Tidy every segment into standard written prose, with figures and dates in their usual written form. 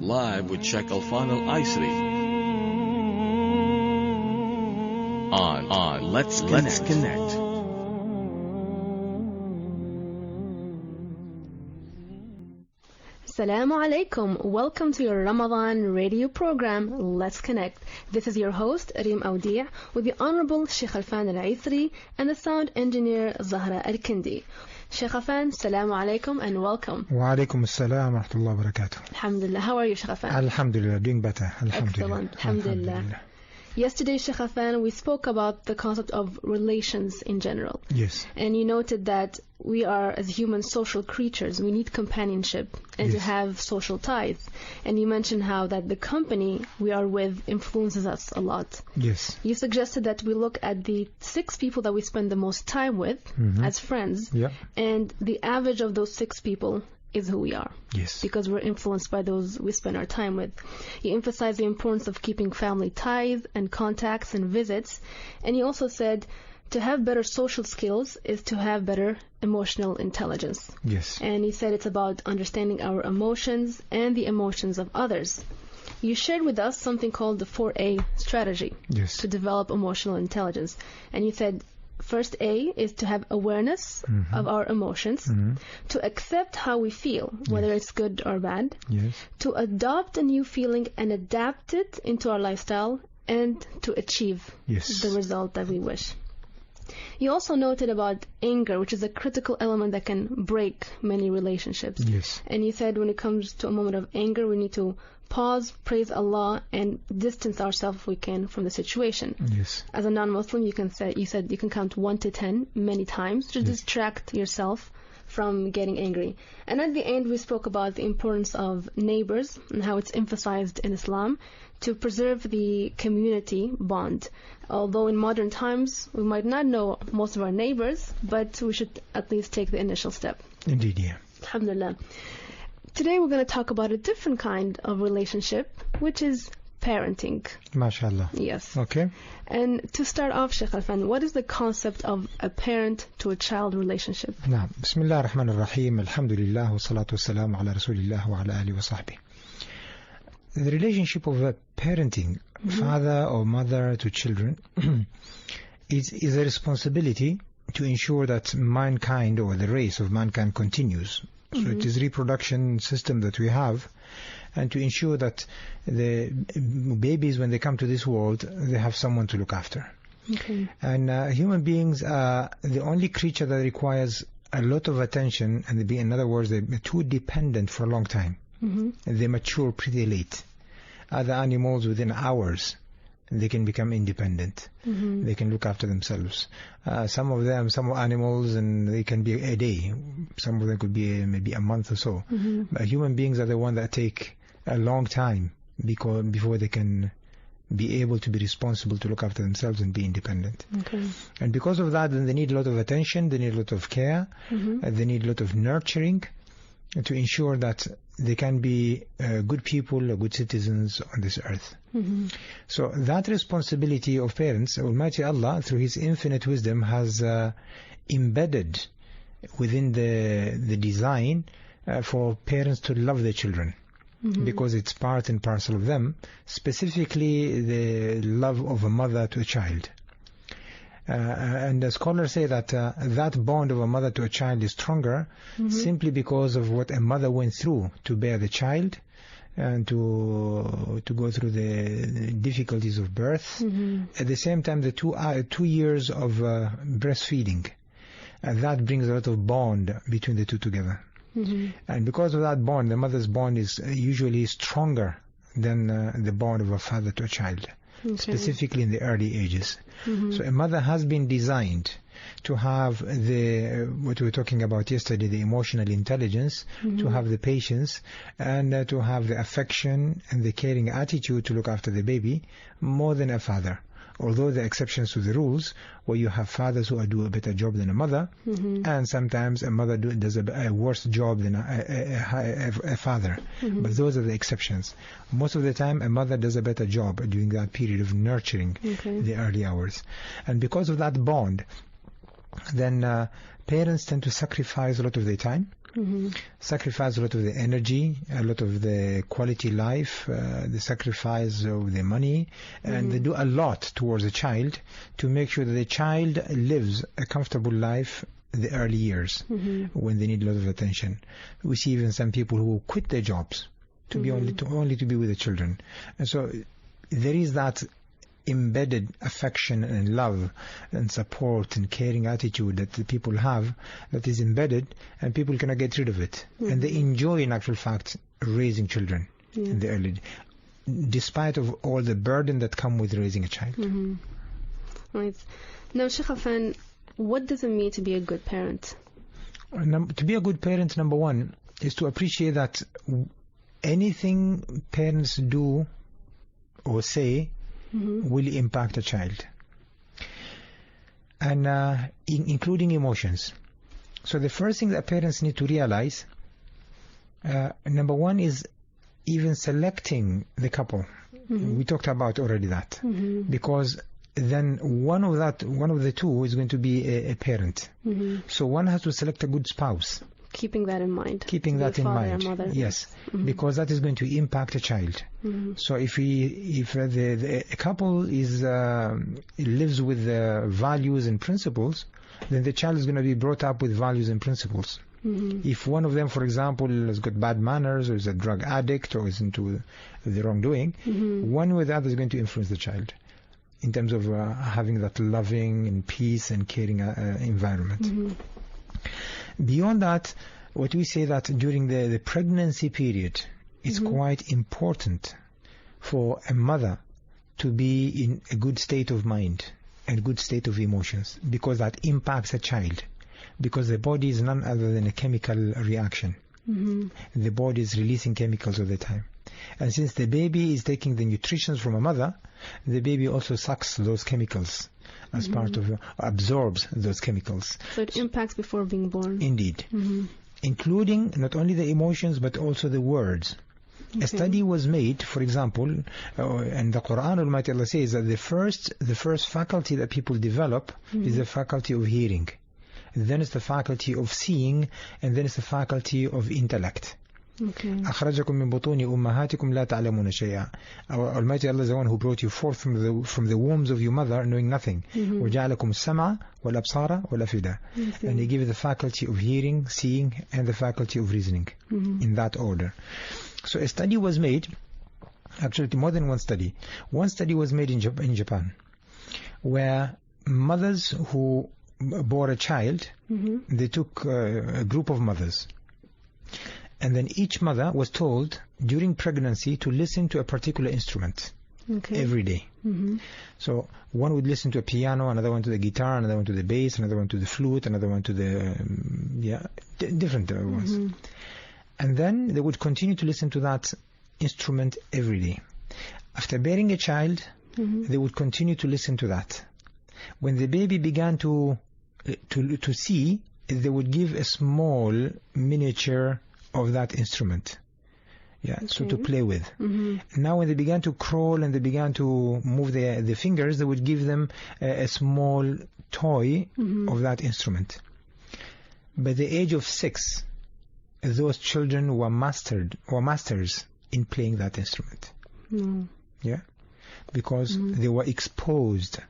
live with Sheikh Alfan Al-Aisri on Let's Connect. Assalamu alaikum. Welcome to your Ramadan radio program, Let's Connect. This is your host, Reem Awdi'a, with the Honorable Sheikh Alfan Al-Aisri and the sound engineer, Zahra Al-Kindi. Sheikh Alfan, Assalamu alaikum and welcome. Wa alaikum assalam wa rahmatullahi wa barakatuh. Alhamdulillah. How are you, Sheikh Alfan? Alhamdulillah, doing better. Excellent. Alhamdulillah. Yesterday, Sheikh Alfan, we spoke about the concept of relations in general. Yes. And you noted that we are, as human social creatures, we need companionship and to have social ties. And you mentioned how that the company we are with influences us a lot. Yes. You suggested that we look at the 6 people that we spend the most time with as friends. Yeah. And the average of those 6 people is who we are. Yes. Because we're influenced by those we spend our time with. You emphasized the importance of keeping family ties and contacts and visits. And you also said to have better social skills is to have better emotional intelligence. Yes. And you said it's about understanding our emotions and the emotions of others. You shared with us something called the 4A strategy to develop emotional intelligence. And you said first A is to have awareness of our emotions, to accept how we feel, whether it's good or bad, to adopt a new feeling and adapt it into our lifestyle, and to achieve the result that we wish. You also noted about anger, which is a critical element that can break many relationships. Yes. And you said when it comes to a moment of anger, we need to pause, praise Allah, and distance ourselves if we can from the situation. Yes. As a non-Muslim, you said you can count 1 to 10 many times to distract yourself from getting angry. And at the end, we spoke about the importance of neighbors and how it's emphasized in Islam to preserve the community bond. Although in modern times, we might not know most of our neighbors, but we should at least take the initial step. Indeed, yeah. Alhamdulillah. Today we're going to talk about a different kind of relationship, which is parenting. MashaAllah. Yes. Okay. And to start off, Sheikh Alfan, what is the concept of a parent to a child relationship? Naam. Bismillah ar-Rahman ar-Rahim. Alhamdulillah wa salatu wa salam ala Rasulillah wa ala alihi wa sahbihi. The relationship of a parenting, father or mother to children, is a responsibility to ensure that mankind or the race of mankind continues. So it is reproduction system that we have, and to ensure that the babies, when they come to this world, they have someone to look after. Okay. And human beings are the only creature that requires a lot of attention, and in other words, they're too dependent for a long time. And they mature pretty late. Other animals, within hours, they can become independent. They can look after themselves. Some animals, and they can be a day. Some of them could be maybe a month or so. But human beings are the ones that take a long time before they can be able to be responsible to look after themselves and be independent. Okay. And because of that, then they need a lot of attention, they need a lot of care, they need a lot of nurturing to ensure that they can be good people, good citizens on this earth. So that responsibility of parents, Almighty Allah, through His infinite wisdom, has embedded within the design for parents to love their children. Because it's part and parcel of them, specifically the love of a mother to a child. And the scholars say that that bond of a mother to a child is stronger simply because of what a mother went through to bear the child and to go through the difficulties of birth. At the same time, the 2 years of breastfeeding. And that brings a lot of bond between the two together. And because of that bond, the mother's bond is usually stronger than the bond of a father to a child. Specifically in the early ages. So a mother has been designed to have what we were talking about yesterday, the emotional intelligence, to have the patience, and to have the affection and the caring attitude to look after the baby more than a father. Although there are exceptions to the rules, where you have fathers who do a better job than a mother, and sometimes a mother does a worse job than a father. But those are the exceptions. Most of the time, a mother does a better job during that period of nurturing the early hours. And because of that bond, then parents tend to sacrifice a lot of their time, sacrifice a lot of their energy, a lot of their quality life, the sacrifice of their money, and they do a lot towards the child to make sure that the child lives a comfortable life in the early years when they need a lot of attention. We see even some people who quit their jobs to be only to be with the children. And so there is that embedded affection and love and support and caring attitude that the people have that is embedded, and people cannot get rid of it. And they enjoy, in actual fact, raising children in the early, despite of all the burden that come with raising a child. Right. Now, Sheikh Affan, what does it mean to be a good parent? To be a good parent, number one, is to appreciate that anything parents do or say will impact a child, and including emotions. So the first thing that parents need to realize, number one, is even selecting the couple. We talked about already that, because then one of the two is going to be a parent. So one has to select a good spouse. Keeping that in mind. Keeping that in mind. Yes, because that is going to impact a child. So if the couple lives with values and principles, then the child is going to be brought up with values and principles. If one of them, for example, has got bad manners, or is a drug addict, or is into the wrongdoing, one or the other is going to influence the child in terms of having that loving and peace and caring environment. Beyond that, what we say that during the pregnancy period, it's quite important for a mother to be in a good state of mind and good state of emotions, because that impacts a child, because the body is none other than a chemical reaction. The body is releasing chemicals all the time. And since the baby is taking the nutrition from a mother, the baby also sucks those chemicals as part of, absorbs those chemicals. So it impacts before being born. Indeed. Including not only the emotions but also the words. A study was made, for example, and the Quran Almighty Allah says that the first faculty that people develop is the faculty of hearing. Then it's the faculty of seeing, and then it's the faculty of intellect. أخرجكم من بطون أمهاتكم لا تعلمون شيئا. Our Almighty Allah is the one who brought you forth from the wombs of your mother knowing nothing. وجعلكم السمع والأبصار والأفئدة. And He gave you the faculty of hearing, seeing, and the faculty of reasoning in that order. So a study was made, actually more than one study. One study was made in Japan, where mothers who bore a child, they took a group of mothers. And then each mother was told during pregnancy to listen to a particular instrument every day. So one would listen to a piano, another one to the guitar, another one to the bass, another one to the flute, another one to the different ones. And then they would continue to listen to that instrument every day. After bearing a child, they would continue to listen to that. When the baby began to see, they would give a small miniature of that instrument, so to play with. Now when they began to crawl and they began to move the fingers, they would give them a small toy of that instrument. By the age of 6, those children were masters in playing that instrument. Because they were exposed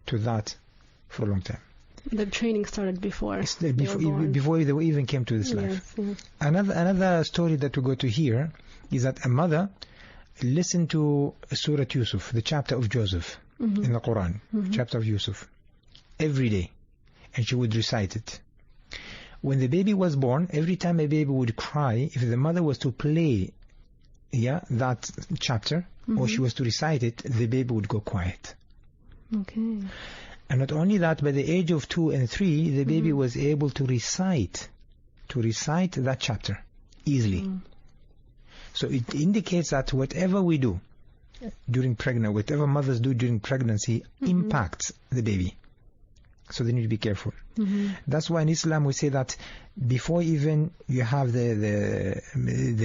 to that for a long time. The training started before before they even came to this life. Another story that we go to here is that a mother listened to Surah Yusuf, the chapter of Joseph in the Quran, chapter of Yusuf, every day, and she would recite it. When the baby was born, every time a baby would cry, if the mother was to play that chapter, or she was to recite it, the baby would go quiet. And not only that, by the age of 2 and 3, the baby was able to recite that chapter easily. So it indicates that whatever we do during pregnancy, whatever mothers do during pregnancy, impacts the baby. So they need to be careful. That's why in Islam we say that before even you have the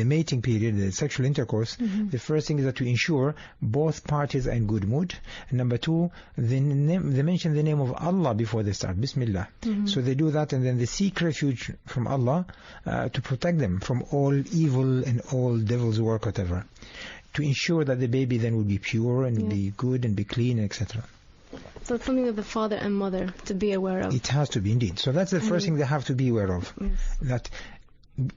mating period, the sexual intercourse, the first thing is that to ensure both parties are in good mood. And number two, they mention the name of Allah before they start, Bismillah. So they do that, and then they seek refuge from Allah to protect them from all evil and all devil's work, whatever, to ensure that the baby then will be pure and be good and be clean, etc. So it's something that the father and mother to be aware of. It has to be, indeed. So that's the first thing they have to be aware of. Yes. That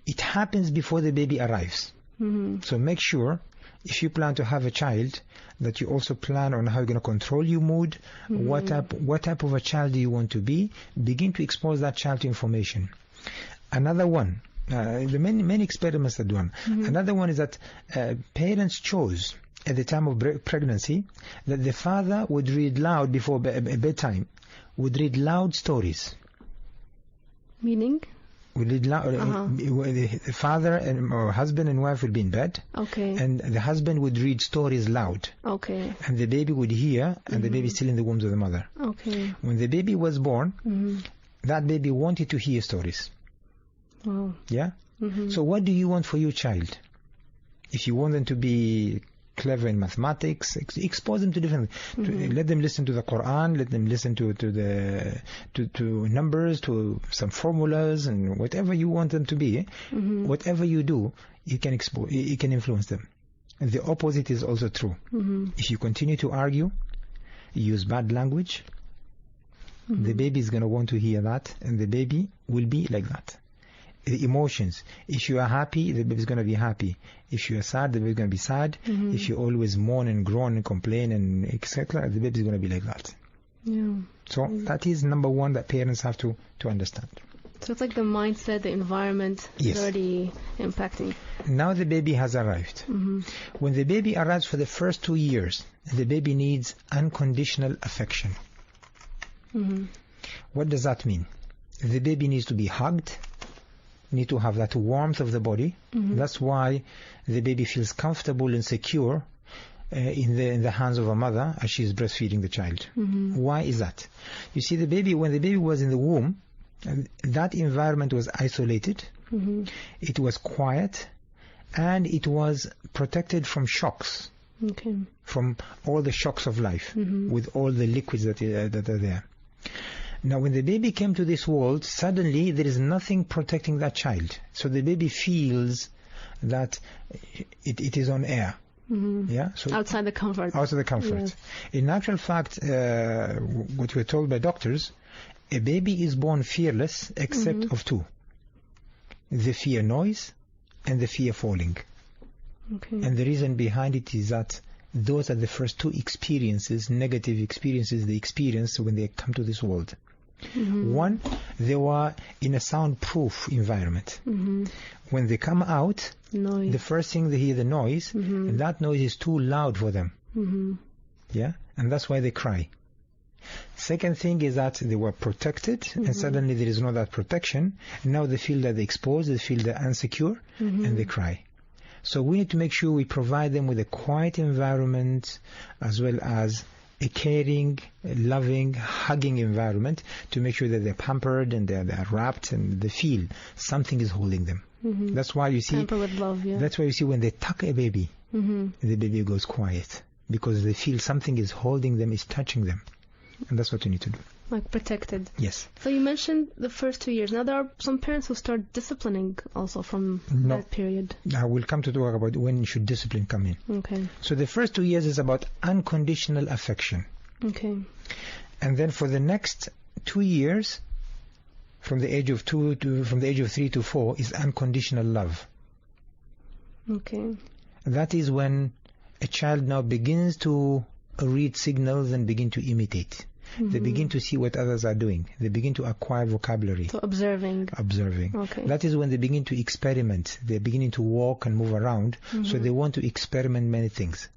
it happens before the baby arrives. So make sure, if you plan to have a child, that you also plan on how you're going to control your mood, what type of a child do you want to be. Begin to expose that child to information. Another one, the many experiments are done. Another one is that parents chose at the time of pregnancy that the father would read loud before bedtime, would read loud stories. Meaning? Would read loud. The father or husband and wife would be in bed. Okay. And the husband would read stories loud. Okay. And the baby would hear, and the baby still in the wombs of the mother. Okay. When the baby was born, that baby wanted to hear stories. Wow. Yeah? So what do you want for your child? If you want them to be clever in mathematics, expose them to different let them listen to the Quran, let them listen to numbers, to some formulas, and whatever you want them to be. Whatever you do, you can influence them. And the opposite is also true. If you continue to argue, use bad language, the baby is going to want to hear that, and the baby will be like that. The emotions. If you are happy, the baby is going to be happy. If you are sad, the baby is going to be sad. If you always moan and groan and complain and etc., the baby is going to be like that. Yeah. So that is number one that parents have to understand. So it's like the mindset, the environment is already impacting. Now the baby has arrived. When the baby arrives for the first 2 years, the baby needs unconditional affection. What does that mean? The baby needs to be hugged, need to have that warmth of the body. That's why the baby feels comfortable and secure in the hands of a mother as she is breastfeeding the child. Why is that? You see, when the baby was in the womb, that environment was isolated, it was quiet, and it was protected from shocks, from all the shocks of life, with all the liquids that are there. Now, when the baby came to this world, suddenly there is nothing protecting that child. So the baby feels that it is on air. Yeah. So outside the comfort. Outside the comfort. Yes. In actual fact, what we're told by doctors, a baby is born fearless except of two: the fear noise and the fear falling. And the reason behind it is that those are the first two experiences, negative experiences they experience when they come to this world. One, they were in a soundproof environment. When they come out, the first thing they hear the noise, and that noise is too loud for them. Yeah, and that's why they cry. Second thing is that they were protected, and suddenly there is no that protection. Now they feel that they're exposed, they feel they're insecure, and they cry. So we need to make sure we provide them with a quiet environment as well as a caring, loving, hugging environment to make sure that they're pampered and they're wrapped and they feel something is holding them. That's why you see. Pamper with love, yeah. That's why you see when they tuck a baby, the baby goes quiet because they feel something is holding them, is touching them, and that's what you need to do. Like protected. Yes. So you mentioned the first 2 years. Now there are some parents who start disciplining also from that period. I will come to talk about when should discipline come in. Okay. So the first 2 years is about unconditional affection. Okay. And then for the next 2 years, from the age of 3 to 4, is unconditional love. Okay. That is when a child now begins to read signals and begin to imitate. They begin to see what others are doing. They begin to acquire vocabulary. So observing. Okay. That is when they begin to experiment. They're beginning to walk and move around. So they want to experiment many things.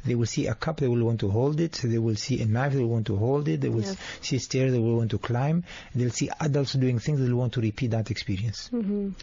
They will see a cup, they will want to hold it. They will see a knife, they will want to hold it. They will see stairs, they will want to climb. They'll see adults doing things, they will want to repeat that experience.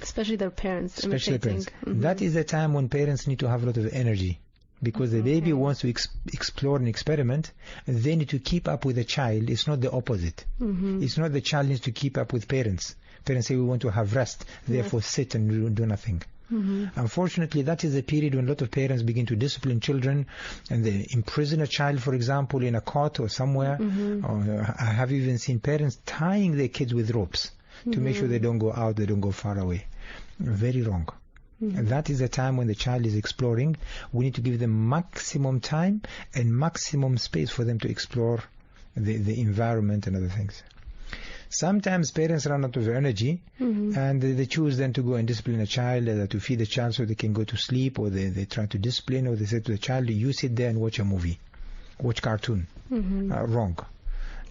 Especially their parents. Especially parents. That is the time when parents need to have a lot of energy. because the baby wants to explore and experiment, and they need to keep up with the child. It's not the opposite. It's not the child needs to keep up with parents. Parents say we want to have rest, therefore sit and do nothing. Unfortunately, that is the period when a lot of parents begin to discipline children, and they imprison a child, for example, in a cot or somewhere. Or I have even seen parents tying their kids with ropes to make sure they don't go out, they don't go far away. Very wrong. And that is the time when the child is exploring. We need to give them maximum time and maximum space for them to explore the environment and other things. Sometimes parents run out of energy and they choose then to go and discipline a child, to feed the child so they can go to sleep, or they try to discipline, or they say to the child, you sit there and watch a movie, watch cartoon. Wrong.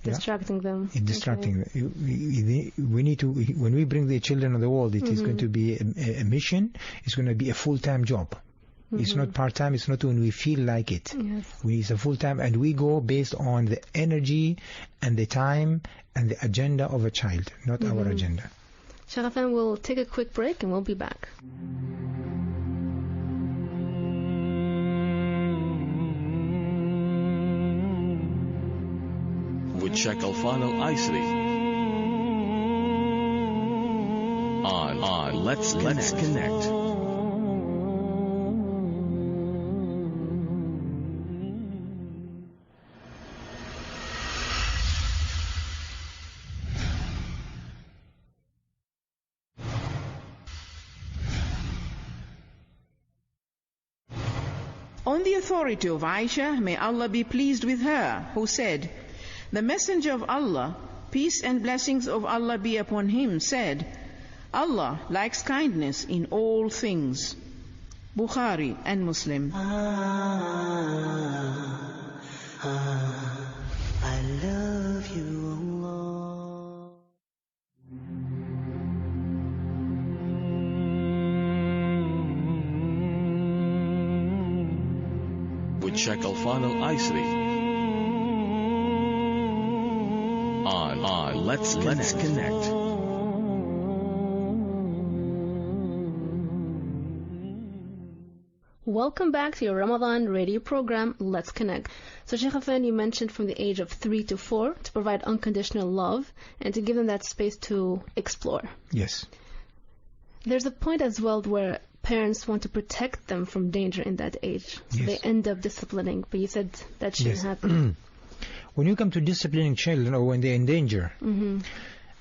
Distracting them. Distracting. We need to, when we bring the children on the world, it is going to be a mission. It's going to be a full-time job. It's not part-time. It's not when we feel like it. It's a full-time, and we go based on the energy and the time and the agenda of a child, not our agenda. Sheikh Afan, we'll take a quick break and we'll be back. With Sheikh Alfano Isri on Let's Connect. On the authority of Aisha, may Allah be pleased with her, who said, the Messenger of Allah, peace and blessings of Allah be upon him, said, Allah likes kindness in all things. Bukhari and Muslim. I love you, Allah. With Sheikh Alfano Isri on Let's Connect. Welcome back to your Ramadan radio program, Let's Connect. So Sheikh Afan, you mentioned from the age of 3 to 4 to provide unconditional love and to give them that space to explore. Yes. There's a point as well where parents want to protect them from danger in that age. So they end up disciplining, but you said that shouldn't happen. When you come to disciplining children, or when they're in danger,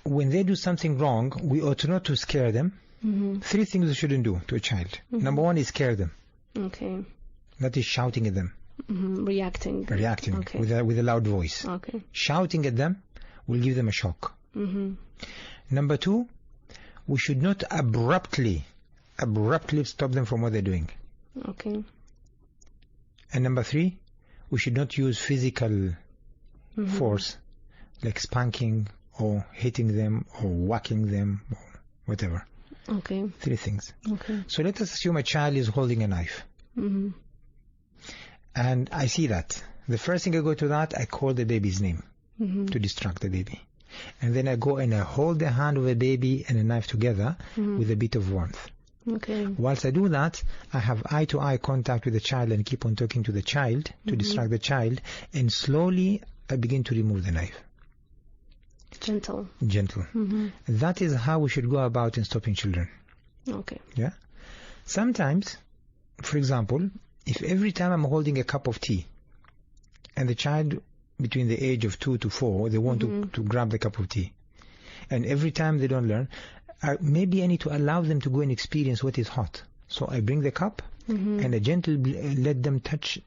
when they do something wrong, we ought not to scare them. 3 things we shouldn't do to a child. Number 1 is scare them. Okay. That is shouting at them. Reacting. Okay. with a loud voice. Okay. Shouting at them will give them a shock. Number 2, we should not abruptly stop them from what they're doing. Okay. And number 3, we should not use physical force, like spanking or hitting them or whacking them or whatever. Okay. 3 things. Okay. So let us assume a child is holding a knife. And I see that. The first thing I go to that, I call the baby's name to distract the baby. And then I go and I hold the hand of a baby and a knife together with a bit of warmth. Okay. Whilst I do that, I have eye-to-eye contact with the child and keep on talking to the child to distract the child, and slowly I begin to remove the knife. Gentle. That is how we should go about in stopping children. Okay. Yeah. Sometimes, for example, if every time I'm holding a cup of tea and the child between the age of 2 to 4, they want to grab the cup of tea, and every time they don't learn, maybe I need to allow them to go and experience what is hot. So I bring the cup and I gently let them touch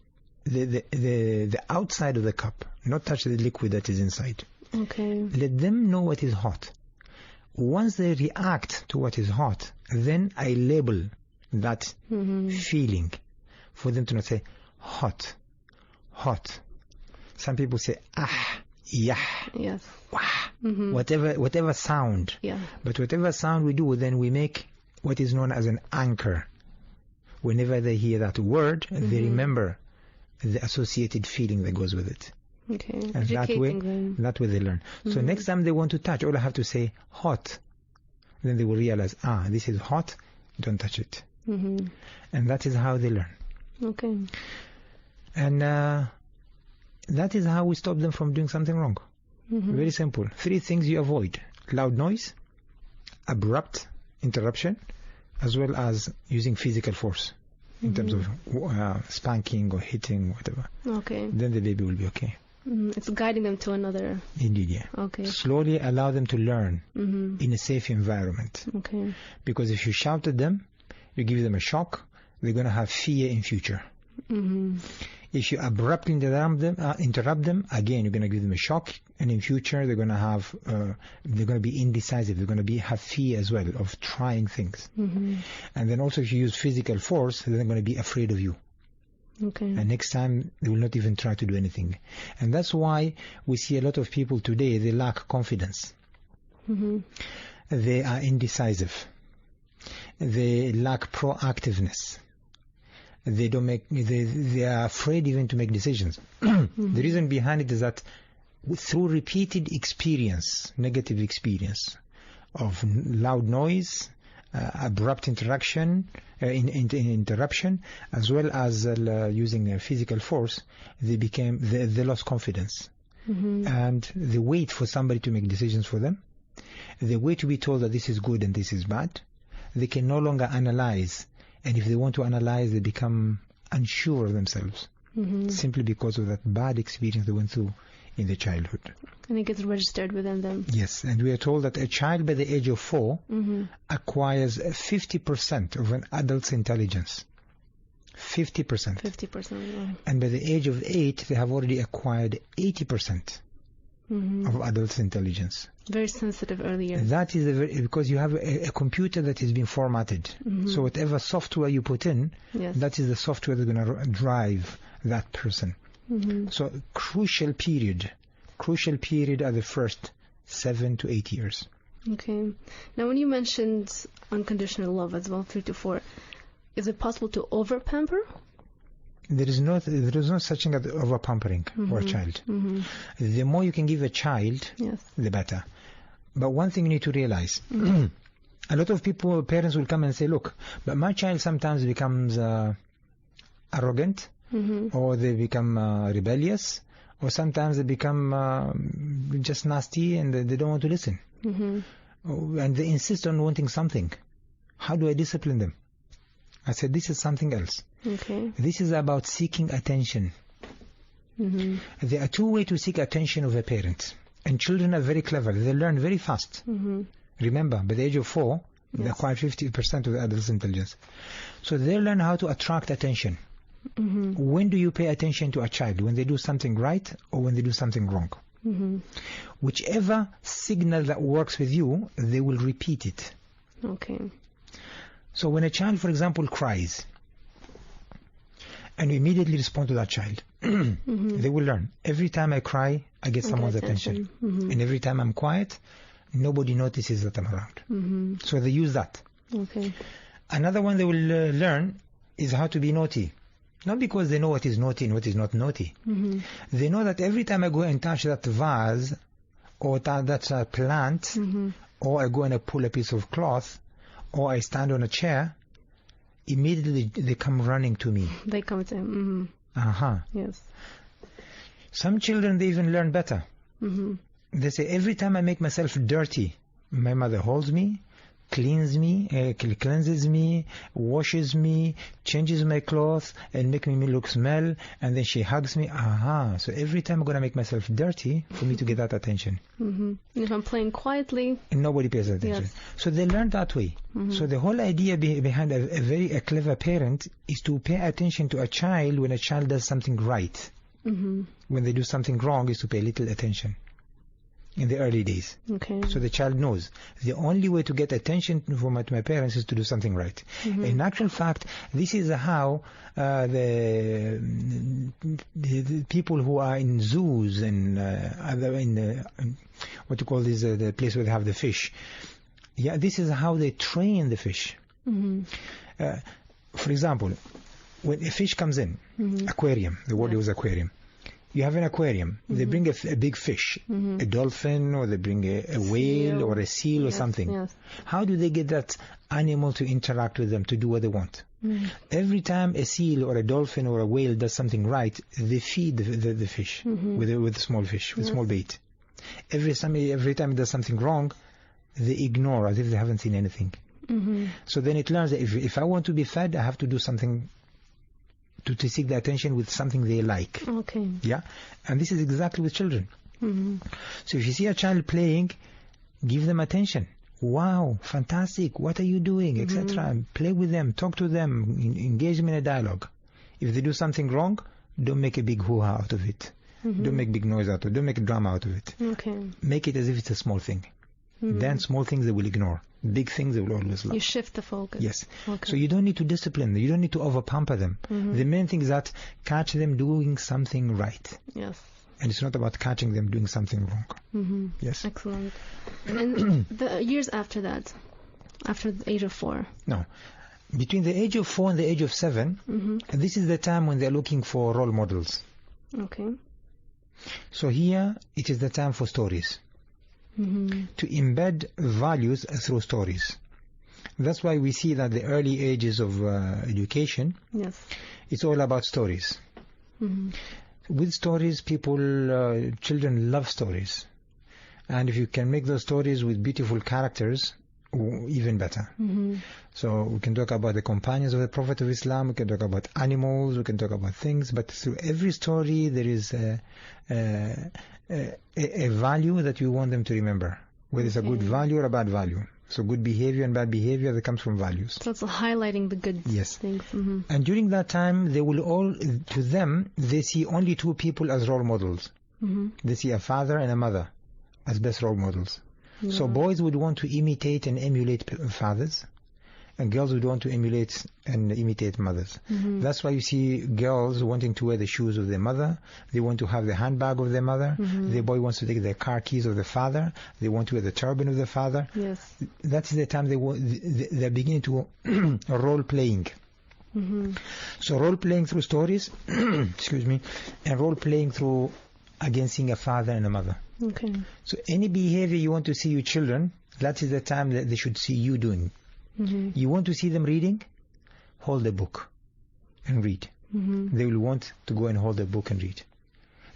the outside of the cup, not touch the liquid that is inside. Okay. Let them know what is hot. Once they react to what is hot, then I label that feeling for them to not say hot, hot. Some people say yah, yes, wah, whatever sound. Yeah. But whatever sound we do, then we make what is known as an anchor. Whenever they hear that word, they remember the associated feeling that goes with it. Okay. And that way they learn. So next time they want to touch, all I have to say hot. Then they will realize, this is hot, don't touch it. And that is how they learn. Okay. And that is how we stop them from doing something wrong. Very simple. 3 things you avoid: loud noise, abrupt interruption, as well as using physical force in terms of spanking or hitting, whatever. Okay. Then the baby will be okay. It's guiding them to another. Indeed, yeah. Okay. Slowly allow them to learn in a safe environment. Okay. Because if you shout at them, you give them a shock, they're going to have fear in future. If you abruptly interrupt them, again, you're going to give them a shock, and in future they're going to have, they're going to be indecisive. They're going to have fear as well of trying things. And then also, if you use physical force, they're going to be afraid of you. Okay. And next time they will not even try to do anything. And that's why we see a lot of people today, they lack confidence. They are indecisive. They lack proactiveness. They don't make. They are afraid even to make decisions. The reason behind it is that through repeated experience, negative experience of loud noise, abrupt interruption, as well as using physical force, they lost confidence, and they wait for somebody to make decisions for them. They wait to be told that this is good and this is bad. They can no longer analyze. And if they want to analyze, they become unsure of themselves, simply because of that bad experience they went through in their childhood. And it gets registered within them. Yes, and we are told that a child by the age of 4 acquires 50% of an adult's intelligence. 50%. 50%. Yeah. And by the age of 8, they have already acquired 80% of adult's intelligence. Very sensitive earlier. That is because you have a computer that has been formatted. So whatever software you put in, that is the software that's going to drive that person. So crucial period are the first 7 to 8 years. Okay. Now, when you mentioned unconditional love as well, 3 to 4, is it possible to over pamper? There is no such thing as over pampering for a child. The more you can give a child, the better. But one thing you need to realize, a lot of parents will come and say, look, but my child sometimes becomes arrogant, or they become rebellious, or sometimes they become just nasty and they don't want to listen. And they insist on wanting something. How do I discipline them? I said, this is something else. Okay. This is about seeking attention. There are 2 ways to seek attention of a parent. And children are very clever. They learn very fast. Remember, by the age of 4, they acquire 50% of the adult's intelligence. So they learn how to attract attention. When do you pay attention to a child? When they do something right or when they do something wrong? Whichever signal that works with you, they will repeat it. Okay. So when a child, for example, cries, and you immediately respond to that child, they will learn. Every time I cry, I get someone's attention. And every time I'm quiet, nobody notices that I'm around. So they use that. Okay. Another one they will learn is how to be naughty. Not because they know what is naughty and what is not naughty. They know that every time I go and touch that vase, or that plant, or I go and I pull a piece of cloth, or I stand on a chair, immediately they come running to me. They come to him. Yes. Some children, they even learn better. They say, every time I make myself dirty, my mother holds me, cleanses me, washes me, changes my clothes, and make me look smell, and then she hugs me. So every time I'm going to make myself dirty for me to get that attention. If I'm playing quietly, and nobody pays attention. So they learn that way. So the whole idea behind a clever parent is to pay attention to a child when a child does something right. When they do something wrong, is to pay little attention in the early days. Okay. So the child knows the only way to get attention from my parents is to do something right. In actual fact, this is how the people who are in zoos and what you call this, the place where they have the fish. This is how they train the fish. For example, when a fish comes in, aquarium, the word was aquarium. You have an aquarium. They bring a big fish, a dolphin, or they bring a whale or a seal or something. How do they get that animal to interact with them, to do what they want? Every time a seal or a dolphin or a whale does something right, they feed the fish with a small fish, with small bait. Every time it does something wrong, they ignore as if they haven't seen anything. So then it learns that if I want to be fed, I have to do something to seek the attention with something they like. Okay. Yeah, and this is exactly with children. So if you see a child playing, give them attention. Wow, fantastic, what are you doing, etc. Play with them, talk to them, engage them in a dialogue. If they do something wrong, don't make a big hoo-ha out of it. Don't make big noise out of it. Don't make a drama out of it. Okay. Make it as if it's a small thing. Then small things they will ignore. Big things they will always love. You shift the focus. Yes. Okay. So you don't need to discipline them. You don't need to over-pamper them. The main thing is that catch them doing something right. Yes. And it's not about catching them doing something wrong. Yes. Excellent. And the years after that, after the age of 4? No. Between the age of 4 and the age of 7, this is the time when they're looking for role models. Okay. So here, it is the time for stories. To embed values through stories. That's why we see that the early ages of education, it's all about stories. With stories, children love stories. And if you can make those stories with beautiful characters, even better. So we can talk about the companions of the Prophet of Islam, we can talk about animals, we can talk about things, but through every story there is a value that you want them to remember, whether it's a good value or a bad value. So good behavior and bad behavior that comes from values. So it's highlighting the good things. And during that time, to them, they see only two people as role models. They see a father and a mother as best role models. So boys would want to imitate and emulate fathers, and girls would want to emulate and imitate mothers. That's why you see girls wanting to wear the shoes of their mother. They want to have the handbag of their mother. The boy wants to take the car keys of the father. They want to wear the turban of the father. Yes. That's the time they're beginning to role playing. So role playing through stories, excuse me, and role playing through again seeing a father and a mother. Okay. So any behavior you want to see your children, that is the time that they should see you doing. You want to see them reading? Hold a book and read. They will want to go and hold a book and read.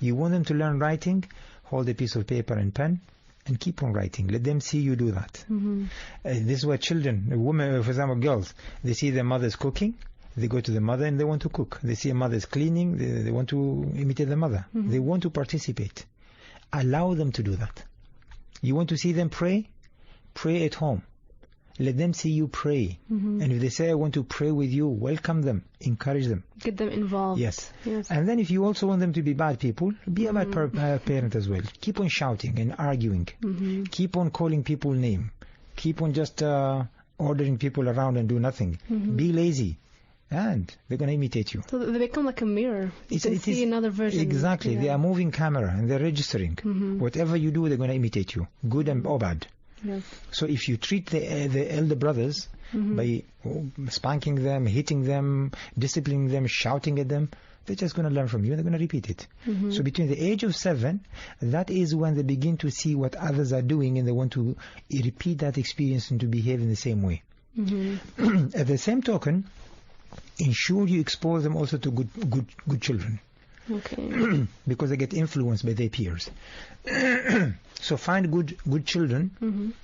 You want them to learn writing? Hold a piece of paper and pen and keep on writing. Let them see you do that. This is what children, women, for example, girls, they see their mothers cooking. They go to the mother and they want to cook. They see a mother's cleaning. They want to imitate the mother. They want to participate. Allow them to do that. You want to see them pray? Pray at home. Let them see you pray. And if they say, I want to pray with you, welcome them. Encourage them. Get them involved. Yes. And then if you also want them to be bad people, be a bad parent as well. Keep on shouting and arguing. Keep on calling people name. Keep on just ordering people around and do nothing. Be lazy. And they're going to imitate you. So they become like a mirror. You can see another version. Exactly. They are moving camera and they're registering. Whatever you do, they're going to imitate you, good or bad. So if you treat the elder brothers by spanking them, hitting them, disciplining them, shouting at them, they're just going to learn from you and they're going to repeat it. So between the age of 7, that is when they begin to see what others are doing and they want to repeat that experience and to behave in the same way. At the same token, ensure you expose them also to good children. Okay. Because they get influenced by their peers. So find good children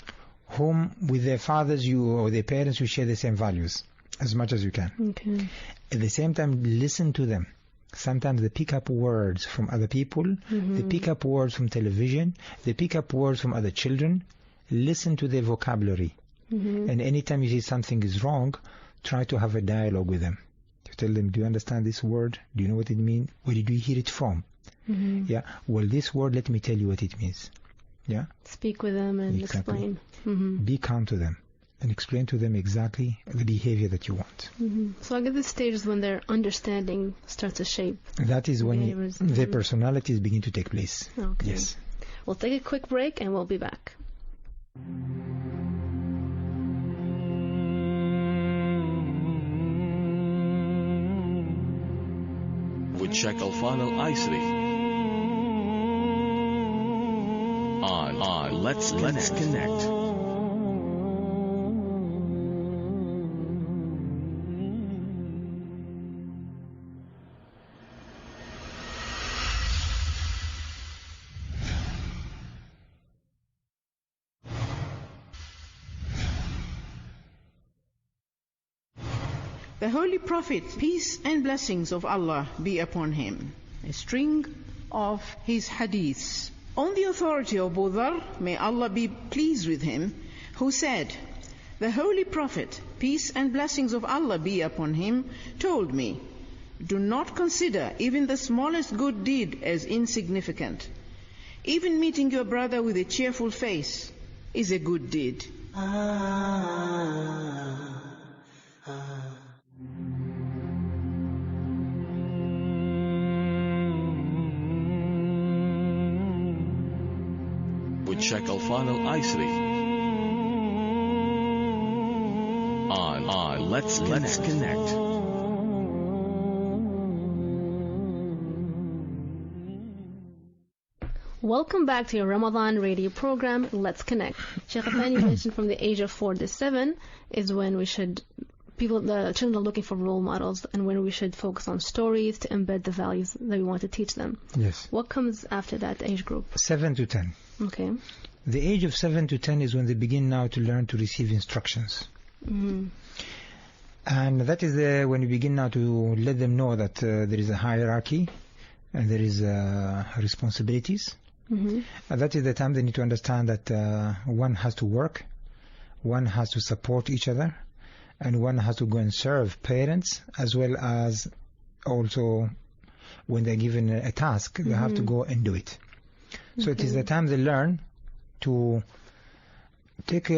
whom with their fathers or their parents you share the same values as much as you can. Okay. At the same time, listen to them. Sometimes they pick up words from other people. They pick up words from television. They pick up words from other children. Listen to their vocabulary. And anytime you see something is wrong, try to have a dialogue with them. To tell them, do you understand this word? Do you know what it means? Where did you hear it from? Yeah. Well, this word, let me tell you what it means. Yeah. Speak with them and explain. Be calm to them and explain to them exactly the behavior that you want. So I get this stage is when their understanding starts to shape. That is when their personalities begin to take place. Okay. Yes. We'll take a quick break and we'll be back. With Sheikh Al-Fadl Aisri on Let's Connect. The Holy Prophet, peace and blessings of Allah be upon him, a string of his hadiths. On the authority of Abu Dharr, may Allah be pleased with him, who said, the Holy Prophet, peace and blessings of Allah be upon him, told me, do not consider even the smallest good deed as insignificant. Even meeting your brother with a cheerful face is a good deed. With Sheikh Alfan Al-Aisri on Let's Connect. Welcome back to your Ramadan radio program, Let's Connect. Sheikh Afan, you mentioned from the age of 4 to 7 is when we should, the children are looking for role models, and when we should focus on stories to embed the values that we want to teach them. Yes. What comes after that age group? 7 to 10. Okay. The age of 7 to 10 is when they begin now to learn to receive instructions. Mm-hmm. And that is when you begin now to let them know that there is a hierarchy and there is responsibilities. Mm-hmm. And that is the time they need to understand that one has to work, one has to support each other, and one has to go and serve parents, as well as also when they're given a task, they have to go and do it. So it is the time they learn to take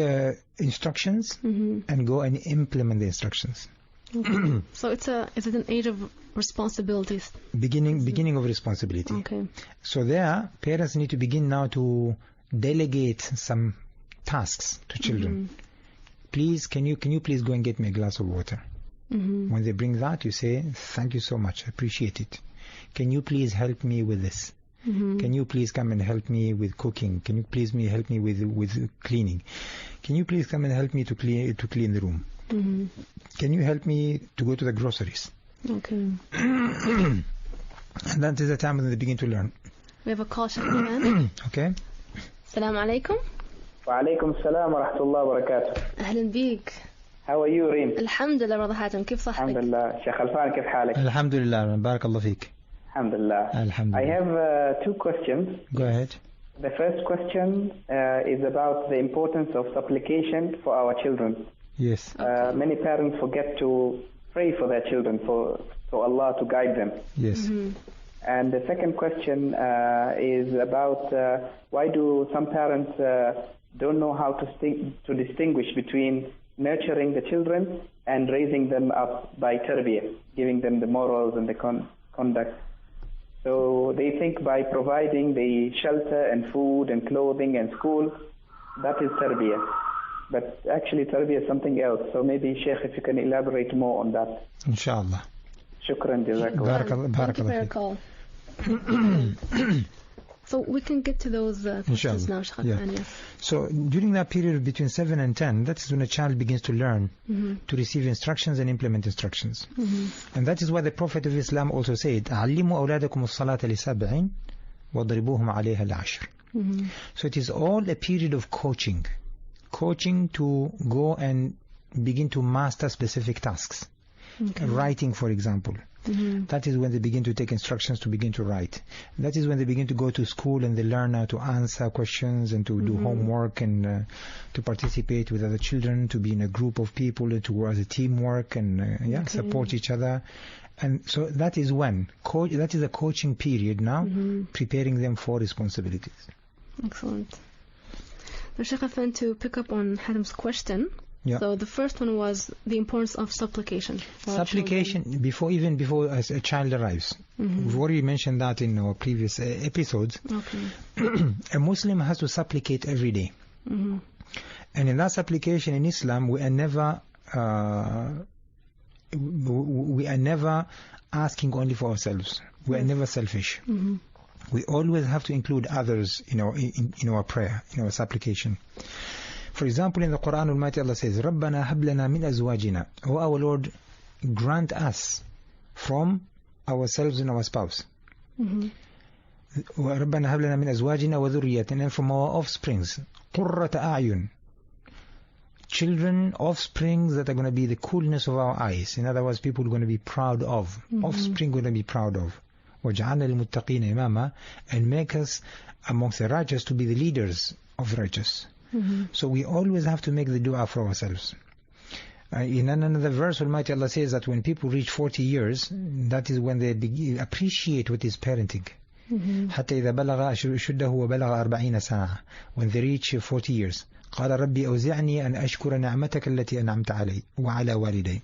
instructions and go and implement the instructions. Okay. So is it an age of responsibilities? Beginning of responsibility. Okay. So there, parents need to begin now to delegate some tasks to children. Please, can you please go and get me a glass of water? When they bring that, you say, thank you so much, I appreciate it. Can you please help me with this? Can you please come and help me with cooking? Can you please help me with cleaning? Can you please come and help me to clean the room? Can you help me to go to the groceries? Okay. And that is the time when they begin to learn. We have a call, Sheikh Iman. Okay. Assalamu alaikum. وعليكم السلام ورحمة الله وبركاته. أهلا بيك. How are you, Reem? الحمد لله رضا حاتم، كيف صحتك؟ الحمد لله. شيخ خلفان كيف حالك؟ الحمد لله بارك الله فيك. الحمد لله. الحمد لله. I have 2 questions. Go ahead. The first question is about the importance of supplication for our children. Yes. Many parents forget to pray for their children, for Allah to guide them. Yes. And the second question is about why do some parents don't know how to distinguish between nurturing the children and raising them up by tarbiyah, giving them the morals and the conduct. So they think by providing the shelter and food and clothing and school, that is tarbiyah. But actually tarbiyah is something else. So maybe Sheikh, if you can elaborate more on that. Inshallah. Shukran, jazakallah. Thank you for your call. So we can get to those questions now, Sheikh. Yeah. Yes. So during that period between 7 and 10, that is when a child begins to learn to receive instructions and implement instructions. And that is why the Prophet of Islam also said, علموا أولادكم الصلاة لسبع وضربوهم عليها لعشر. So it is all a period of coaching to go and begin to master specific tasks. Writing, for example. That is when they begin to take instructions to begin to write. That is when they begin to go to school and they learn how to answer questions and to do homework and to participate with other children, to be in a group of people, to work as a teamwork and support each other. And so that is when that is a coaching period now, preparing them for responsibilities. Excellent. Now, Sheikh Afan, to pick up on Hatim's question. Yeah. So the first one was the importance of supplication. Supplication before as a child arrives. We've already mentioned that in our previous episodes. Okay. A Muslim has to supplicate every day. And in that supplication in Islam, we are never asking only for ourselves. We are never selfish. We always have to include others in our prayer, in our supplication. For example, in the Quran Almighty, Allah says, رَبَّنَا هَبْ لَنَا مِنْ أَزْوَاجِنَا. O our Lord, grant us from ourselves and our spouse. رَبَّنَا هَبْ لَنَا مِنْ أَزْوَاجِنَا وَذُرِّيَّتِنَا, and from our offsprings. قُرَّةَ أَعْيُنٍ. children, offsprings that are going to be the coolness of our eyes. In other words, people are going to be proud of. Offspring going to be proud of. وَجَعَلْنَا لِلْمُتَّقِينَ إِمَامًا, and make us amongst the righteous to be the leaders of righteous. So we always have to make the dua for ourselves. In another verse, Almighty Allah says that when people reach 40 years, that is when they appreciate what is parenting. حتى إذا بلغ أشده وبلغ 40 سنة, when they reach 40 years. قال ربي أوزعني أن أشكر نعمتك التي أنعمت علي وعلى والدي.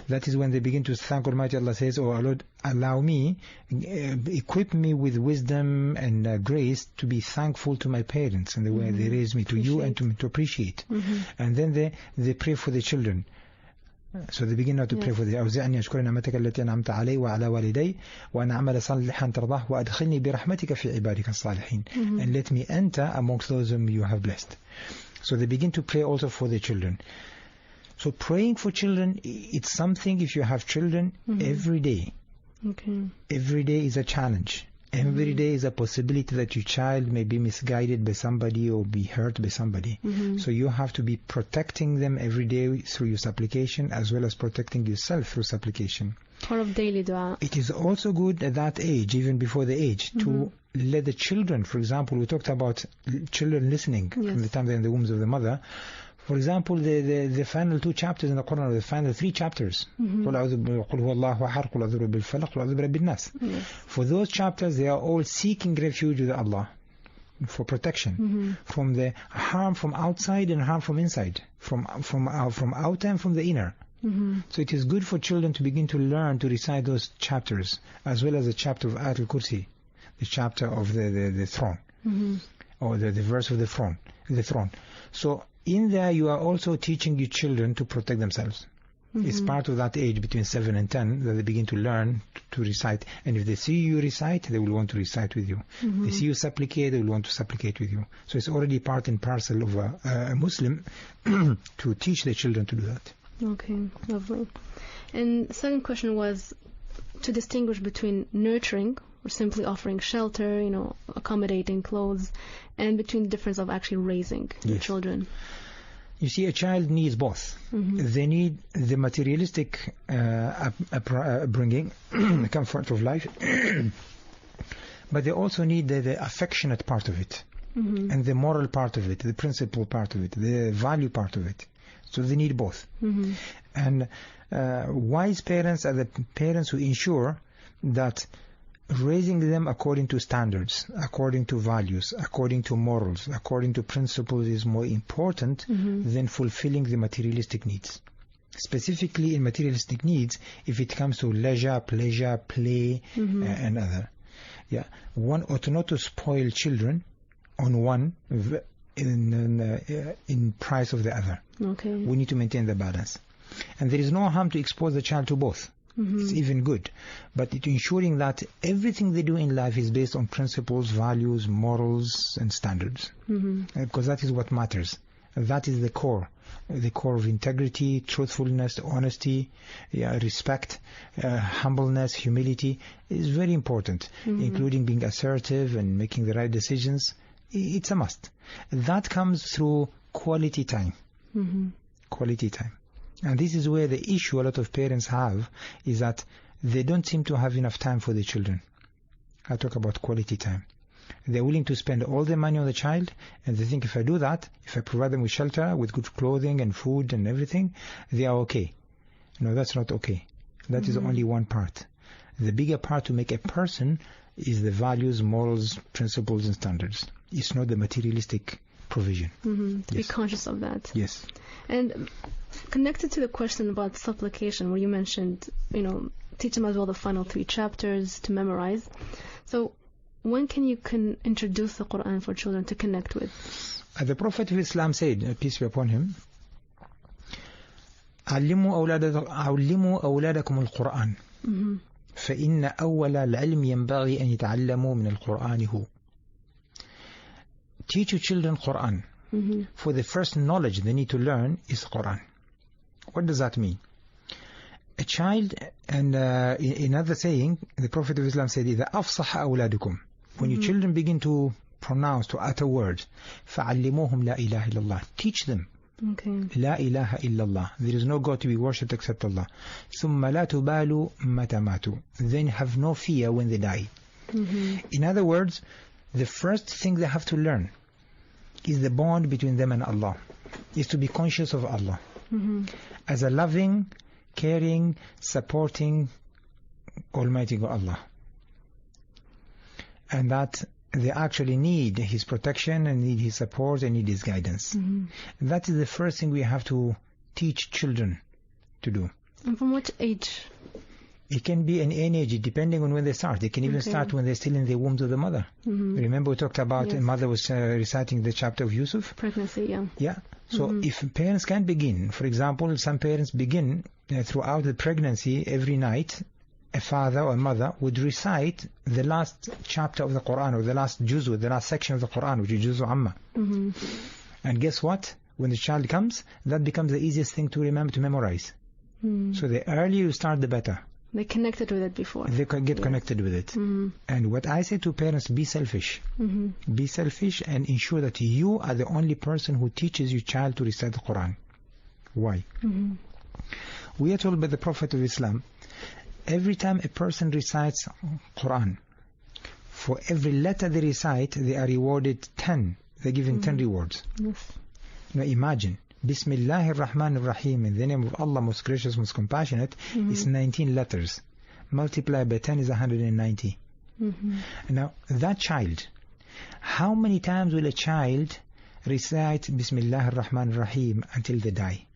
That is when they begin to thank Almighty Allah says, oh Lord, allow me, equip me with wisdom and grace to be thankful to my parents and the way they raised me, to you, and to appreciate. And then they pray for the children. So they begin now to pray for the أوزعني أشكر نعمتك التي أنعمت علي وعلى والدي وأن أعمل صالحا ترضاه وأدخلني برحمتك في عبادك الصالحين. And let me enter amongst those whom you have blessed. So they begin to pray also for the children. So praying for children, it's something, if you have children, every day. Every day is a challenge. Every day is a possibility that your child may be misguided by somebody or be hurt by somebody. So you have to be protecting them every day through your supplication, as well as protecting yourself through supplication. Part of daily dua. It is also good at that age, even before the age, to let the children, for example, we talked about children listening from the time they're in the wombs of the mother. For example, the final 2 chapters in the Quran, or the final 3 chapters. For those chapters, they are all seeking refuge with Allah for protection from the harm from outside and harm from inside, from outer and from the inner. So it is good for children to begin to learn to recite those chapters, as well as the chapter of Ayatul Kursi, the chapter of the throne, or the verse of the throne. So in there you are also teaching your children to protect themselves. It's part of that age between 7 and 10 that they begin to learn to recite. And if they see you recite, they will want to recite with you. They see you supplicate, they will want to supplicate with you. So it's already part and parcel of a Muslim to teach the children to do that. Okay, lovely. And the second question was to distinguish between nurturing, or simply offering shelter, accommodating clothes, and between the difference of actually raising the children. You see, a child needs both. They need the materialistic bringing, the comfort of life, but they also need the affectionate part of it, and the moral part of it, the principle part of it, the value part of it. So they need both. And wise parents are the parents who ensure that raising them according to standards, according to values, according to morals, according to principles is more important than fulfilling the materialistic needs. Specifically in materialistic needs, if it comes to leisure, pleasure, play, and other. One ought not to spoil children on one in price of the other. We need to maintain the balance. And there is no harm to expose the child to both. It's even good. But ensuring that everything they do in life is based on principles, values, morals, and standards. Because that is what matters. That is the core of integrity, truthfulness, honesty, respect, humbleness, humility is very important, including being assertive and making the right decisions. It's a must. That comes through quality time. Quality time. And this is where the issue a lot of parents have, is that they don't seem to have enough time for the children. I talk about quality time. They're willing to spend all their money on the child, and they think if I do that, if I provide them with shelter, with good clothing and food and everything, they are okay. No, that's not okay. That is only one part. The bigger part to make a person is the values, morals, principles, and standards. It's not the materialistic provision. To be conscious of that. Yes. And connected to the question about supplication, where you mentioned, teach them as well the final 3 chapters to memorize. So when can you introduce the Quran for children to connect with? The Prophet of Islam said, peace be upon him, علموا أولادكم القرآن فإن أول العلم ينبغي أن يتعلموا من القرآن هو. Teach your children Quran. For the first knowledge they need to learn is Quran. What does that mean? A child, and in another saying, the Prophet of Islam said, إذا أفصح أولادكم, when your children begin to pronounce, to utter words, فعلموهم لا إله إلا الله, teach them Okay. لا إله إلا الله. There is no God to be worshipped except Allah. ثم لا تبالوا متى ماتوا. Then have no fear when they die. In other words, the first thing they have to learn is the bond between them and Allah. Is to be conscious of Allah as a loving, caring, supporting Almighty Allah. And that they actually need His protection and need His support and need His guidance. That is the first thing we have to teach children to do. And from what age? It can be in any age, depending on when they start. They can even start when they're still in the womb of the mother. Remember we talked about a mother was reciting the chapter of Yusuf? Pregnancy, yeah. Yeah. So if parents can begin, for example, some parents begin throughout the pregnancy every night, a father or mother would recite the last chapter of the Quran or the last juz'u, the last section of the Quran, which is juz'u amma. And guess what? When the child comes, that becomes the easiest thing to remember, to memorize. So the earlier you start, the better. They connected with it before. They can get connected with it. And what I say to parents, be selfish. Be selfish and ensure that you are the only person who teaches your child to recite the Quran. Why? We are told by the Prophet of Islam, every time a person recites Quran, for every letter they recite, they are rewarded 10. They're given 10 rewards. Yes. Now imagine, Bismillahir Rahmanir Rahim, in the name of Allah, most gracious, most compassionate, is 19 letters. Multiplied by 10 is 190. Now, that child, how many times will a child recite Bismillahir Rahmanir Rahim until they die?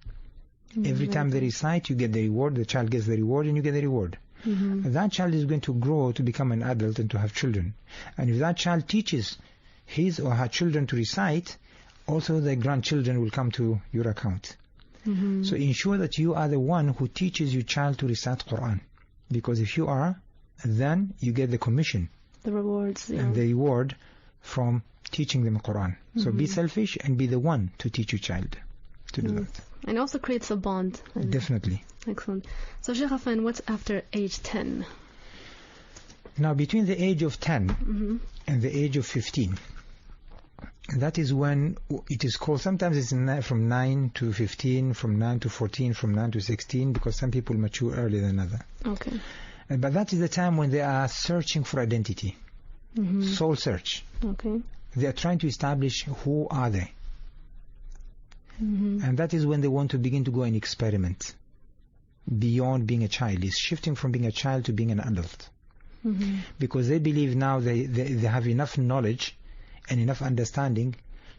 Every time they recite, you get the reward, the child gets the reward, and you get the reward. That child is going to grow to become an adult and to have children. And if that child teaches his or her children to recite, also the grandchildren will come to your account. So ensure that you are the one who teaches your child to recite Quran. Because if you are, then you get the commission. The rewards, yeah. And the reward from teaching them Quran. So be selfish and be the one to teach your child to do that. And also creates a bond. Definitely. Excellent. So Sheikh Affan, what's after age 10? Now between the age of 10 and the age of 15, that is when it is called, sometimes it's from 9 to 15, from 9 to 14, from 9 to 16, because some people mature earlier than others. Okay. But that is the time when they are searching for identity. Soul search. Okay. They are trying to establish who are they. And that is when they want to begin to go and experiment beyond being a child. It's shifting from being a child to being an adult. Because they believe now they have enough knowledge and enough understanding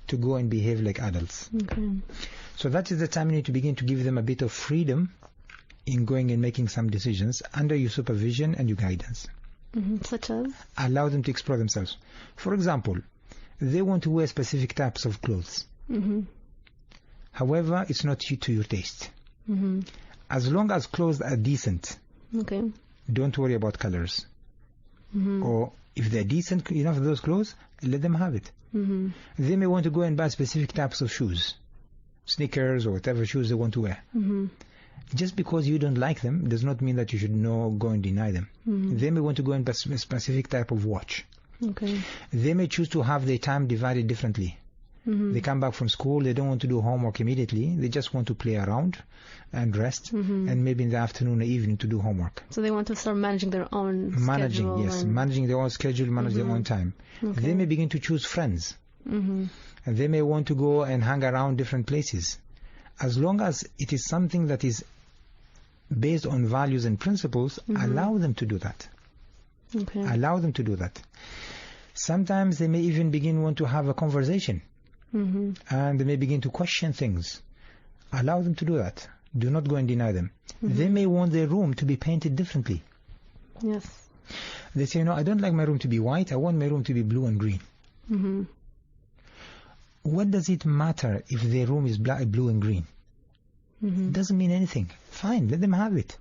to go and behave like adults. Okay. So that is the time you need to begin to give them a bit of freedom in going and making some decisions under your supervision and your guidance. Such as? Allow them to explore themselves. For example, they want to wear specific types of clothes. However, it's not to your taste. As long as clothes are decent, don't worry about colors. Or if they're decent enough, those clothes, let them have it. They may want to go and buy specific types of shoes, sneakers or whatever shoes they want to wear. Just because you don't like them does not mean that you should go and deny them. They may want to go and buy a specific type of watch. They may choose to have their time divided differently. They come back from school, they don't want to do homework immediately, they just want to play around and rest, and maybe in the afternoon or evening to do homework. So they want to start managing their own schedule. Managing their own schedule, manage their own time. They may begin to choose friends. And they may want to go and hang around different places. As long as it is something that is based on values and principles, allow them to do that. Allow them to do that. Sometimes they may even want to have a conversation. And they may begin to question things. Allow them to do that. Do not go and deny them. They may want their room to be painted differently. Yes. They say, I don't like my room to be white, I want my room to be blue and green. What does it matter if their room is blue and green? It doesn't mean anything. Fine, let them have it.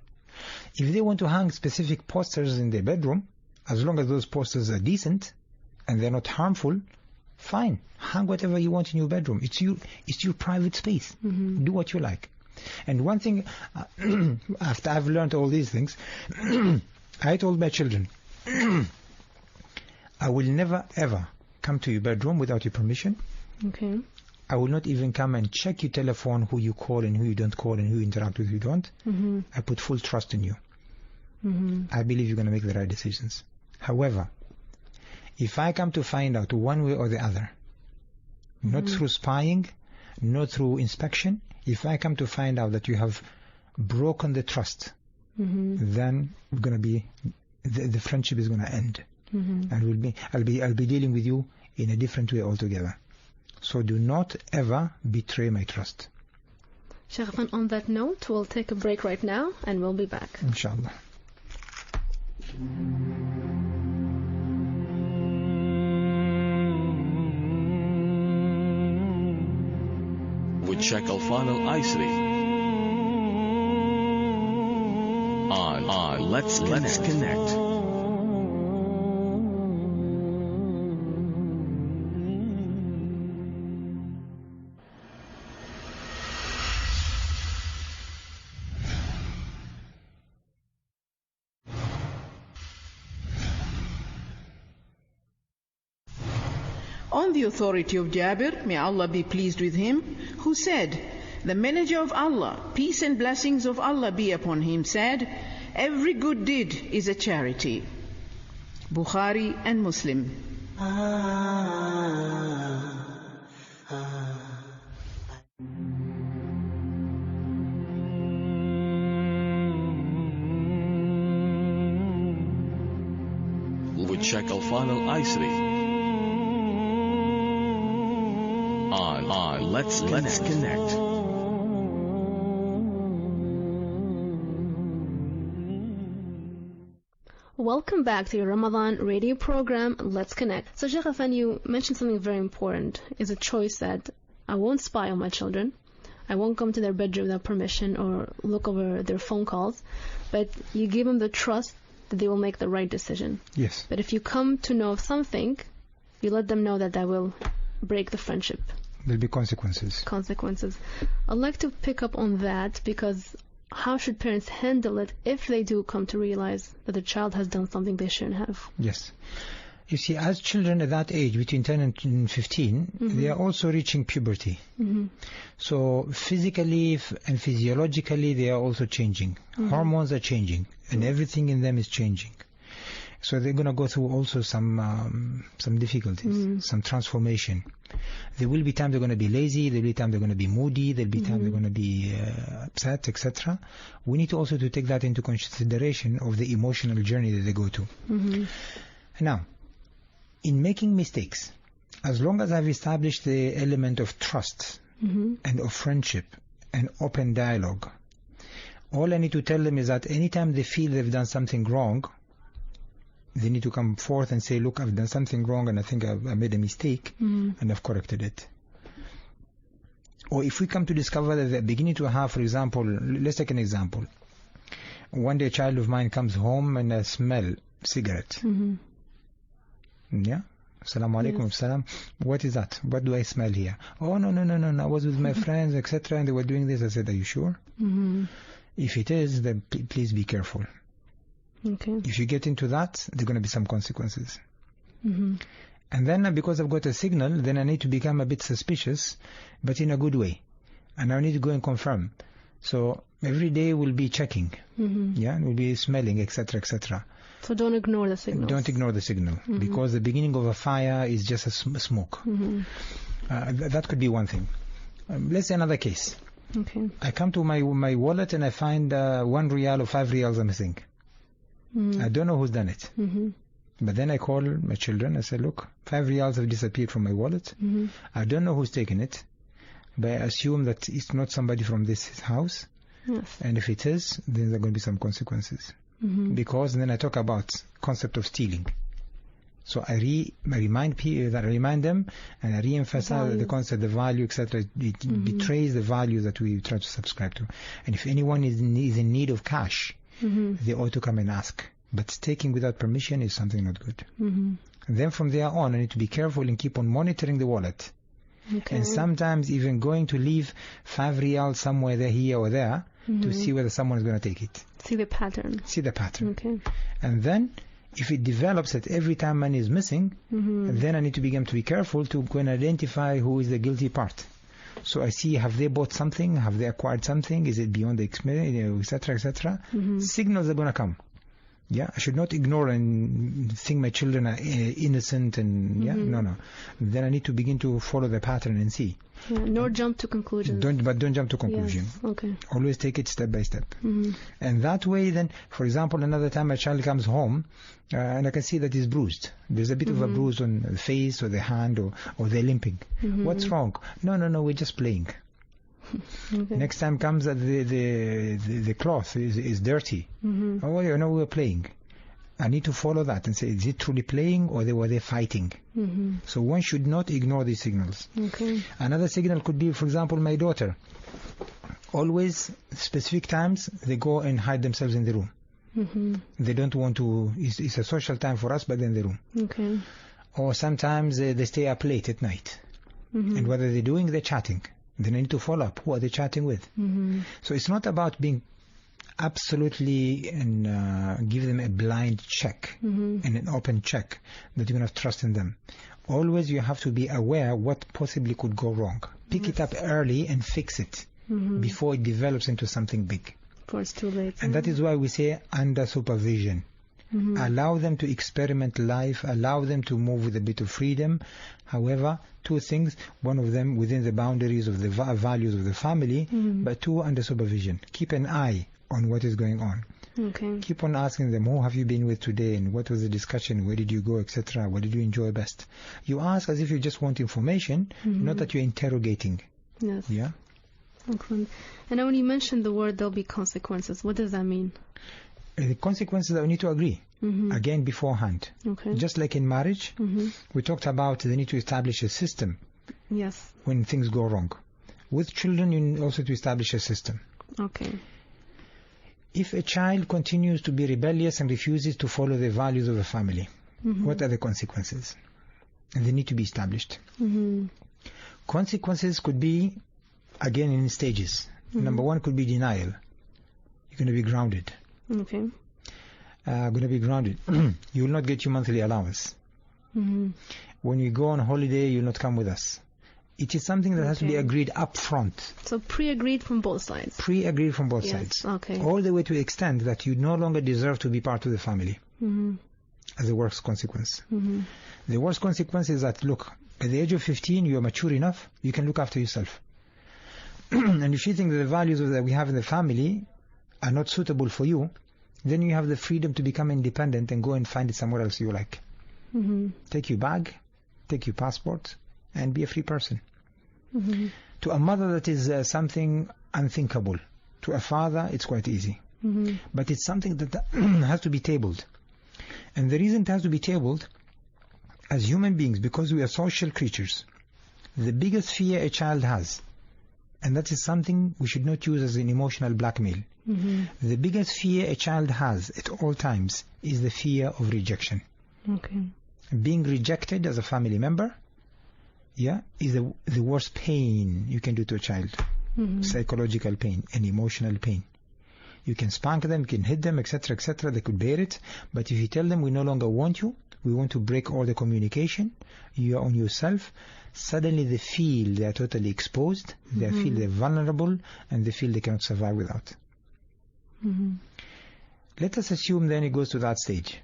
If they want to hang specific posters in their bedroom, as long as those posters are decent and they're not harmful, fine, hang whatever you want in your bedroom. It's your private space. Do what you like. And one thing, after I've learned all these things, I told my children, I will never ever come to your bedroom without your permission. I will not even come and check your telephone, who you call and who you don't call and who you interact with, who you don't. I put full trust in you. I believe you're going to make the right decisions. However, if I come to find out one way or the other, not through spying, not through inspection, if I come to find out that you have broken the trust, then we're going to be, the friendship is going to end. And I'll be dealing with you in a different way altogether. So do not ever betray my trust. Sheikh Affan, on that note, we'll take a break right now and we'll be back. Inshallah. With Sheikh Al-Fadl Aisri on Let's Connect. On the authority of Jabir, may Allah be pleased with him, who said, the Messenger of Allah, peace and blessings of Allah be upon him, said, every good deed is a charity. Bukhari and Muslim. With Sheikh Al-Fadl Aisri on Let's Connect. Welcome back to your Ramadan radio program, Let's Connect. So Sheikh Affan, you mentioned something very important, is a choice that I won't spy on my children. I won't come to their bedroom without permission or look over their phone calls, but you give them the trust that they will make the right decision. Yes. But if you come to know of something, you let them know that will break the friendship. There'll be consequences. I'd like to pick up on that, because how should parents handle it if they do come to realize that the child has done something they shouldn't have? Yes. You see, as children at that age, between 10 and 15, they are also reaching puberty. So physically and physiologically, they are also changing. Hormones are changing, and everything in them is changing. So they're going to go through also some difficulties, some transformation. There will be times they're going to be lazy, there will be times they're going to be moody, there will be times they're going to be upset, etc. We need to also to take that into consideration of the emotional journey that they go to. Now, in making mistakes, as long as I've established the element of trust and of friendship and open dialogue, all I need to tell them is that anytime they feel they've done something wrong, they need to come forth and say, look, I've done something wrong and I think I made a mistake and I've corrected it. Or if we come to discover that they're beginning to have, for example, let's take an example. One day a child of mine comes home and I smell cigarette. Yeah? Assalamu alaikum, salam. What is that? What do I smell here? Oh, no. I was with my friends, etc. and they were doing this. I said, are you sure? If it is, then please be careful. Okay. If you get into that, there are going to be some consequences. And then because I've got a signal, then I need to become a bit suspicious, but in a good way. And I need to go and confirm. So every day we'll be checking. Yeah, we'll be smelling, etc., etc. So don't ignore the signal. Don't ignore the signal, because the beginning of a fire is just a smoke. That could be one thing. Let's say another case. Okay. I come to my wallet and I find 1 riyal or 5 riyals are missing. I don't know who's done it. But then I call my children. I say, look, 5 riyals have disappeared from my wallet. I don't know who's taken it, but I assume that it's not somebody from this house. Yes. And if it is, then there are going to be some consequences. Because then I talk about concept of stealing. So I remind them, and I re-emphasize the concept, the value, etc. It betrays the values that we try to subscribe to. And if anyone is in need of cash, they ought to come and ask. But taking without permission is something not good. And then from there on, I need to be careful and keep on monitoring the wallet. And sometimes even going to leave 5 riyals somewhere there, here or there, to see whether someone is going to take it. See the pattern. Okay. And then, if it develops that every time money is missing, then I need to begin to be careful to go and identify who is the guilty part. So I see, have they bought something? Have they acquired something? Is it beyond the experience, etc., etc.? Signals are going to come. Yeah, I should not ignore and think my children are innocent and no. Then I need to begin to follow the pattern and see. Yeah, nor jump to conclusions. Don't jump to conclusion. Yes. Okay. Always take it step by step. And that way, then, for example, another time a child comes home and I can see that he's bruised. There's a bit of a bruise on the face or the hand or they're limping. What's wrong? No, we're just playing. Okay. Next time comes that the cloth is dirty. Oh, we're playing. I need to follow that and say, is it truly playing or were they fighting? So one should not ignore these signals. Okay. Another signal could be, for example, my daughter. Always, specific times, they go and hide themselves in the room. They don't want to, it's a social time for us, but in the room. Okay. Or sometimes they stay up late at night. And what are they doing? They're chatting. Then I need to follow up. Who are they chatting with? So it's not about being absolutely and give them a blind check and an open check that you're going to have trust in them. Always you have to be aware what possibly could go wrong. Pick it up early and fix it before it develops into something big. Before it's too late. And that is why we say under supervision. Allow them to experiment life, allow them to move with a bit of freedom. However, two things, one of them within the boundaries of the values of the family, but two under supervision. Keep an eye on what is going on. Okay. Keep on asking them, who have you been with today and what was the discussion, where did you go, etc. What did you enjoy best? You ask as if you just want information, not that you're interrogating. Yes. Yeah. Excellent. And now when you mentioned the word there'll be consequences, what does that mean? The consequences that we need to agree, again, beforehand. Okay. Just like in marriage, we talked about the need to establish a system. Yes. When things go wrong. With children, you need also to establish a system. Okay. If a child continues to be rebellious and refuses to follow the values of the family, what are the consequences? And they need to be established. Consequences could be, again, in stages. Number one could be denial. You're going to be grounded. Okay. Going to be grounded. You will not get your monthly allowance. When you go on holiday, you will not come with us. It is something that has to be agreed up front. So pre-agreed from both sides. Pre-agreed from both sides. Okay. All the way to the extent that you no longer deserve to be part of the family. As a worst consequence. The worst consequence is that, look, at the age of 15, you are mature enough, you can look after yourself. And if you think that the values that we have in the family are not suitable for you, then you have the freedom to become independent and go and find it somewhere else you like. Take your bag, take your passport, and be a free person. To a mother, that is something unthinkable. To a father, it's quite easy. But it's something that has to be tabled. And the reason it has to be tabled, as human beings, because we are social creatures, the biggest fear a child has, and that is something we should not use as an emotional blackmail. The biggest fear a child has at all times is the fear of rejection. Okay. Being rejected as a family member, is the worst pain you can do to a child. Psychological pain and emotional pain. You can spank them, you can hit them, etc., etc. They could bear it. But if you tell them, we no longer want you, we want to break all the communication, you are on yourself, suddenly they feel they are totally exposed, they feel they're vulnerable, and they feel they cannot survive without. Let us assume then it goes to that stage.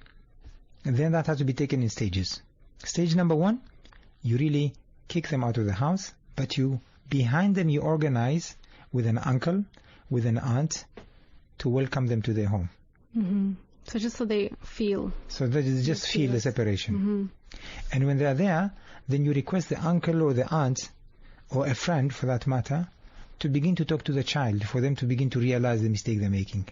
And then that has to be taken in stages. Stage number one, you really kick them out of the house, but behind them you organize with an uncle, with an aunt, to welcome them to their home. So just so they feel. So that is just feel the separation. And when they are there, then you request the uncle or the aunt, or a friend for that matter, to begin to talk to the child, for them to begin to realize the mistake they're making.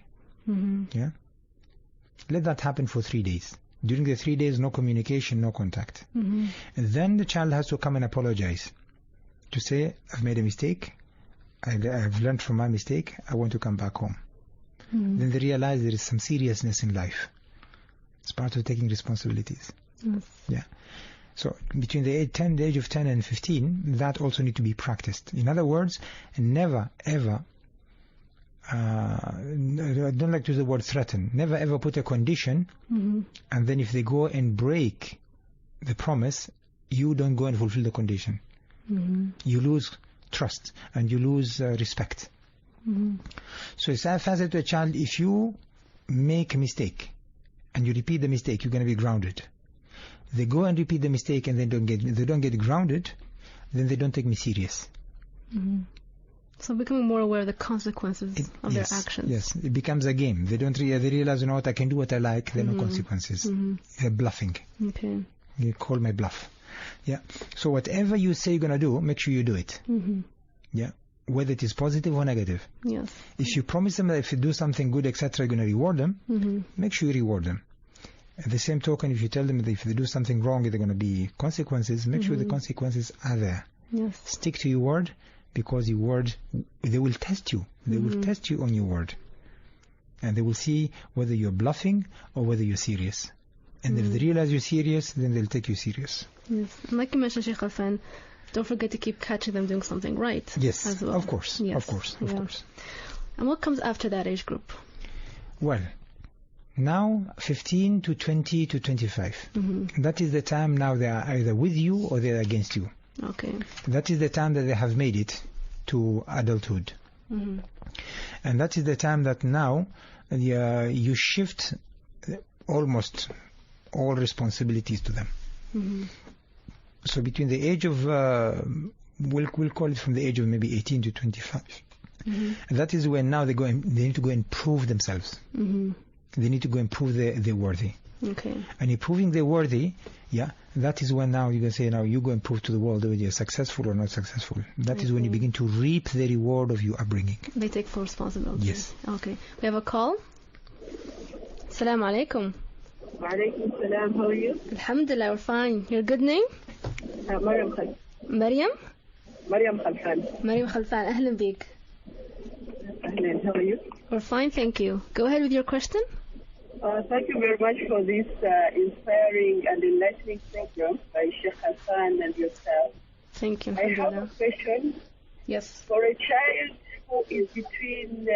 Let that happen for 3 days. During the 3 days, no communication, no contact. And then the child has to come and apologize. To say, I've made a mistake, I've learned from my mistake, I want to come back home. Then they realize there is some seriousness in life. It's part of taking responsibilities. So between the age of 10 and 15, that also need to be practiced. In other words, never ever, I don't like to use the word threaten, never ever put a condition, and then if they go and break the promise, you don't go and fulfill the condition. You lose trust and you lose respect. So it's faster to a child, if you make a mistake and you repeat the mistake, you're going to be grounded. They go and repeat the mistake and they don't get grounded, then they don't take me serious. So becoming more aware of the consequences of their actions. Yes, it becomes a game. They don't they realize, you know what, I can do what I like, there are no consequences. They're bluffing. Okay. You call my bluff. Yeah. So whatever you say you're going to do, make sure you do it. Yeah. Whether it is positive or negative. Yes. If you promise them that if you do something good, etc., you're going to reward them, make sure you reward them. At the same token, if you tell them that if they do something wrong, there are going to be consequences, make sure the consequences are there. Yes. Stick to your word, because your word, they will test you. They will test you on your word. And they will see whether you're bluffing or whether you're serious. And if they realize you're serious, then they'll take you serious. Yes. Like you mentioned, Sheikh Khalfan, don't forget to keep catching them doing something right. Yes, as well. Of course. Yes. Of course. And what comes after that age group? Well, now 15 to 20 to 25. That is the time now they are either with you or they are against you. Okay. That is the time that they have made it to adulthood. And that is the time that now you shift almost all responsibilities to them. So between the age of, we'll call it from the age of maybe 18 to 25. That is when now they need to go and prove themselves. They need to go and prove they're worthy. Okay. And in proving they're worthy, that is when now you can say, now you go and prove to the world whether you're successful or not successful. That is when you begin to reap the reward of your upbringing. They take full responsibility. Yes. Okay. We have a call. Assalamu alaikum. Wa alaikum salam. How are you? Alhamdulillah, we're fine. Your good name? Mariam Khalfan. Mariam? Mariam Khalfan. Mariam Khalfan. Ahlan bik. Ahlan. How are you? We're fine, thank you. Go ahead with your question. Thank you very much for this inspiring and enlightening program by Sheikh Khalfan and yourself. Thank you. I have a question. Yes. For a child who is between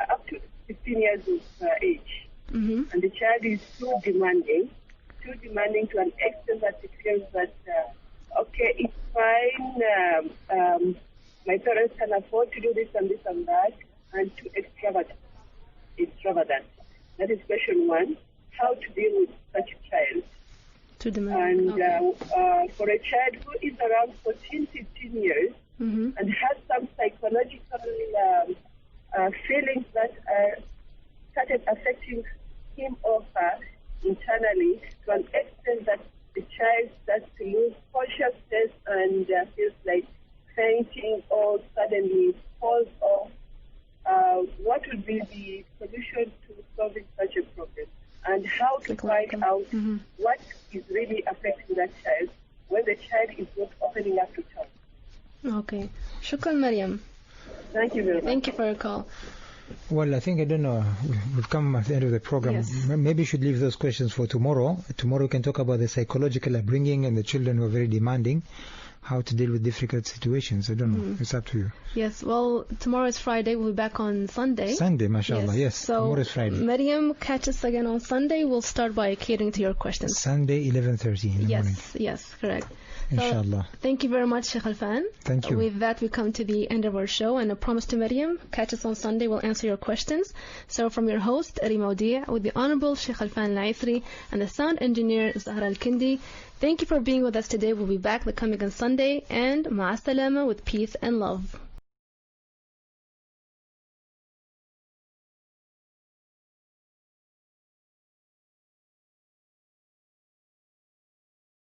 up to 15 years of age, and the child is too demanding to an extent that it feels that, okay, it's fine, my parents can afford to do this and this and that, and too extravagant. That is question one, how to deal with such a child. Too demanding. And for a child who is around 14, 15 years and has some psychological feelings that started affecting him or her internally to an extent that the child starts to lose consciousness and feels like fainting or suddenly falls off. What would be the solution to solving such a problem? And how to find out what is really affecting that child when the child is not opening up to talk? Okay. Shukran, Mariam. Thank you very much. Thank you for your call. Well, I think, I don't know, we've come at the end of the program. Yes. Maybe we should leave those questions for tomorrow. Tomorrow we can talk about the psychological upbringing and the children who are very demanding, how to deal with difficult situations. I don't know. It's up to you. Yes. Well, tomorrow is Friday. We'll be back on Sunday. Sunday, mashallah. Yes. So, tomorrow is Friday. Mariam, catch us again on Sunday. We'll start by catering to your questions. Sunday, 11:30 in the morning. Yes, correct. Inshallah. So, thank you very much, Sheikh Khalfan. Thank you. With that, we come to the end of our show, and a promise to Mariam, catch us on Sunday. We'll answer your questions. So, from your host, Rima Odia, with the Honorable Sheikh Khalfan Al-Aithri, and the sound engineer, Zahra Al-Kindi. Thank you for being with us today. We'll be back the coming on Sunday, and ma'as salama with peace and love.